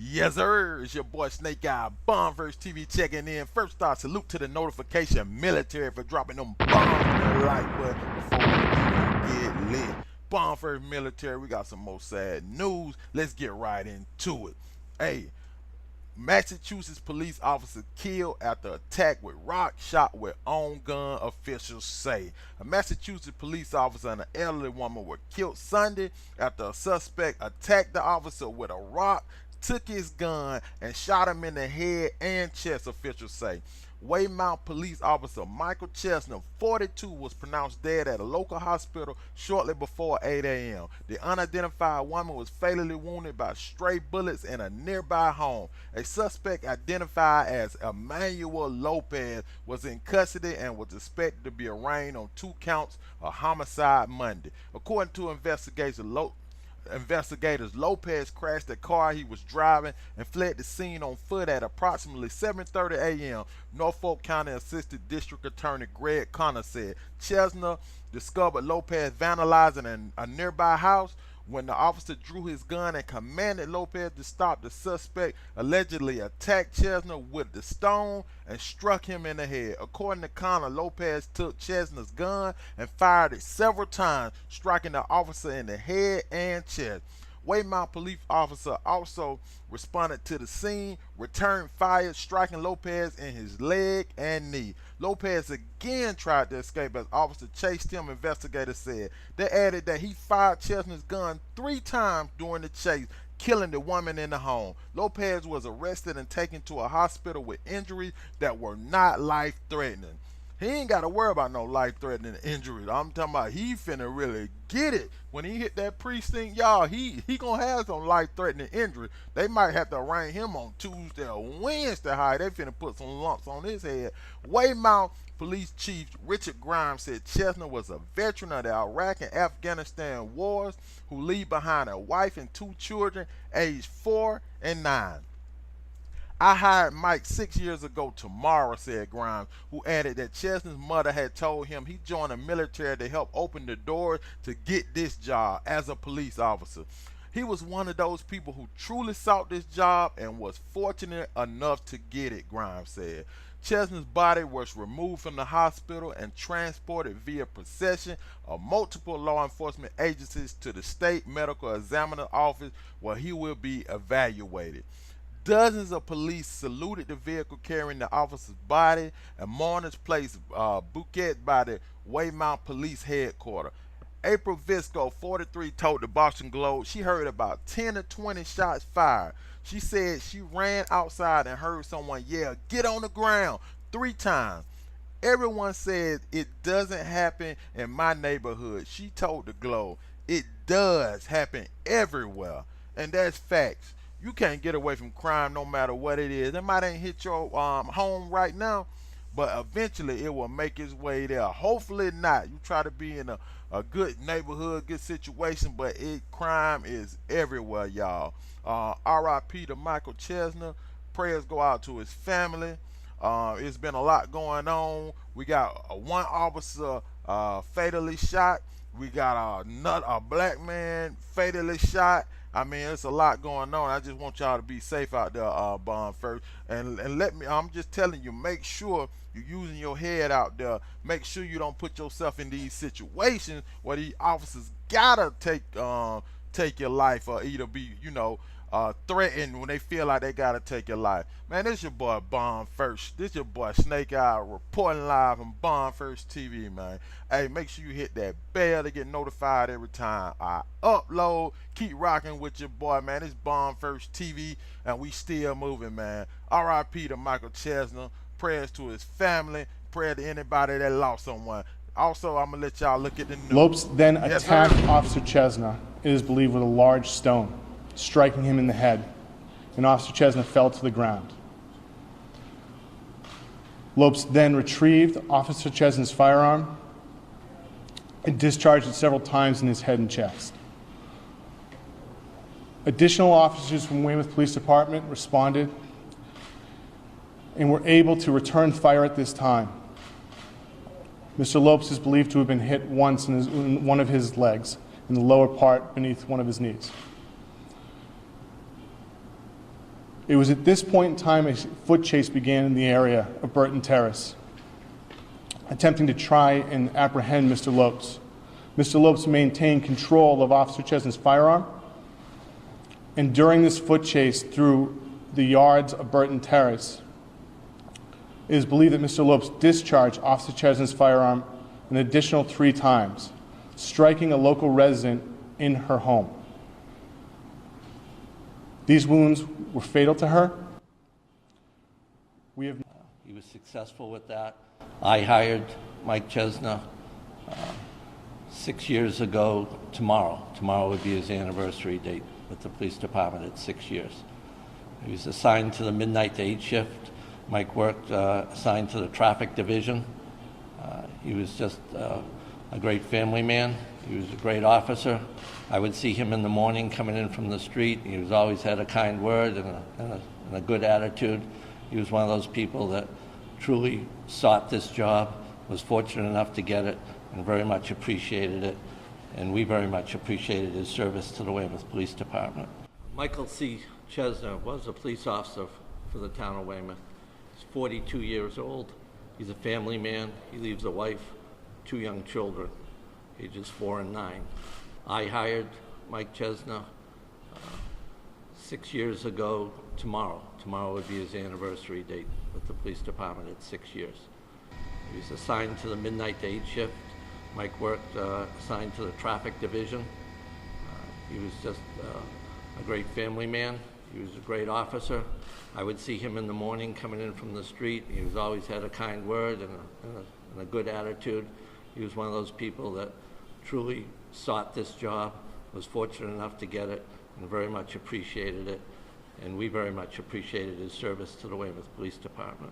Yes, sir. It's your boy Snake Eye, Bombverse TV checking in. First off, salute to the notification military for dropping them bombs in the like button before we even get lit. Bombverse military, we got some more sad news. Let's get right into it. Hey, Massachusetts police officer killed after attack with rock shot with own gun, officials say. A Massachusetts police officer and an elderly woman were killed Sunday after a suspect attacked the officer with a rock, took his gun, and shot him in the head and chest, officials say. Weymouth police officer Michael Chesna, 42, was pronounced dead at a local hospital shortly before 8 a.m. The unidentified woman was fatally wounded by stray bullets in a nearby home. A suspect identified as Emmanuel Lopez was in custody and was expected to be arraigned on 2 counts of homicide Monday. According to investigators, Lopez crashed the car he was driving and fled the scene on foot at approximately 7:30 a.m. Norfolk County Assistant District Attorney Greg Connor said. Chesna discovered Lopez vandalizing a nearby house. When the officer drew his gun and commanded Lopez to stop, the suspect allegedly attacked Chesna with the stone and struck him in the head. According to Connor, Lopez took Chesna's gun and fired it several times, striking the officer in the head and chest. Weymouth police officer also responded to the scene, returned fire, striking Lopez in his leg and knee. Lopez again tried to escape as officer chased him, investigators said. They added that he fired Chesna's gun 3 times during the chase, killing the woman in the home. Lopez was arrested and taken to a hospital with injuries that were not life-threatening. He ain't got to worry about no life-threatening injuries. I'm talking about he finna really get it. When he hit that precinct, y'all, he gonna have some life-threatening injury. They might have to arraign him on Tuesday or Wednesday high. They finna put some lumps on his head. Weymouth Police Chief Richard Grimes said Chesna was a veteran of the Iraq and Afghanistan wars who leave behind a wife and 2 children aged 4 and 9. I hired Mike 6 years ago tomorrow, said Grimes, who added that Chesna's mother had told him he joined the military to help open the doors to get this job as a police officer. He was one of those people who truly sought this job and was fortunate enough to get it, Grimes said. Chesna's body was removed from the hospital and transported via procession of multiple law enforcement agencies to the state medical examiner's office where he will be evaluated. Dozens of police saluted the vehicle carrying the officer's body, and mourners placed bouquets by the Weymouth Police Headquarters. April Visco, 43, told the Boston Globe she heard about 10 to 20 shots fired. She said she ran outside and heard someone yell, "Get on the ground," 3 times. Everyone says it doesn't happen in my neighborhood. She told the Globe it does happen everywhere, and that's facts. You can't get away from crime no matter what it is. It might ain't hit your home right now, but eventually it will make its way there. Hopefully not. You try to be in a good neighborhood, good situation, but crime is everywhere, y'all. R.I.P. to Michael Chesna. Prayers go out to his family. It's been a lot going on. We got one officer fatally shot. We got a black man fatally shot. I mean, it's a lot going on. I just want y'all to be safe out there, Bond first. And let me, I'm just telling you, make sure you're using your head out there. Make sure you don't put yourself in these situations where these officers gotta take your life or either be, threatened when they feel like they gotta take your life. Man, this your boy Bond First. This your boy Snake Eye reporting live from Bond First TV, man. Hey, make sure you hit that bell to get notified every time I upload. Keep rocking with your boy, man. It's Bond First TV, and we still moving, man. R.I.P. to Michael Chesna. Prayers to his family. Prayer to anybody that lost someone. Also, I'm gonna let y'all look at the news. Lopes then Yes, attacked sir. Officer Chesna, it is believed, with a large stone, striking him in the head, and Officer Chesna fell to the ground. Lopes then retrieved Officer Chesna's firearm and discharged it several times in his head and chest. Additional officers from Weymouth Police Department responded and were able to return fire at this time. Mr. Lopes is believed to have been hit once in one of his legs, in the lower part beneath one of his knees. It was at this point in time a foot chase began in the area of Burton Terrace, attempting to try and apprehend Mr. Lopes. Mr. Lopes maintained control of Officer Chesna's firearm, and during this foot chase through the yards of Burton Terrace, it is believed that Mr. Lopes discharged Officer Chesna's firearm an additional 3 times, striking a local resident in her home. These wounds were fatal to her. He was successful with that. I hired Mike Chesna 6 years ago tomorrow. Tomorrow would be his anniversary date with the police department at 6 years. He was assigned to the midnight to 8 shift. Mike worked assigned to the traffic division. He was just a great family man. He was a great officer. I would see him in the morning coming in from the street. He was always had a kind word and a good attitude. He was one of those people that truly sought this job, was fortunate enough to get it, and very much appreciated it. And we very much appreciated his service to the Weymouth Police Department. Michael C. Chesna was a police officer for the town of Weymouth. He's 42 years old. He's a family man. He leaves a wife, 2 young children, ages 4 and 9. I hired Mike Chesna 6 years ago tomorrow. Tomorrow would be his anniversary date with the police department at 6 years. He was assigned to the midnight to 8 shift. Mike worked assigned to the traffic division. He was just a great family man. He was a great officer. I would see him in the morning coming in from the street. He was always had a kind word and a good attitude. He was one of those people that truly sought this job, was fortunate enough to get it, and very much appreciated it. And we very much appreciated his service to the Weymouth Police Department.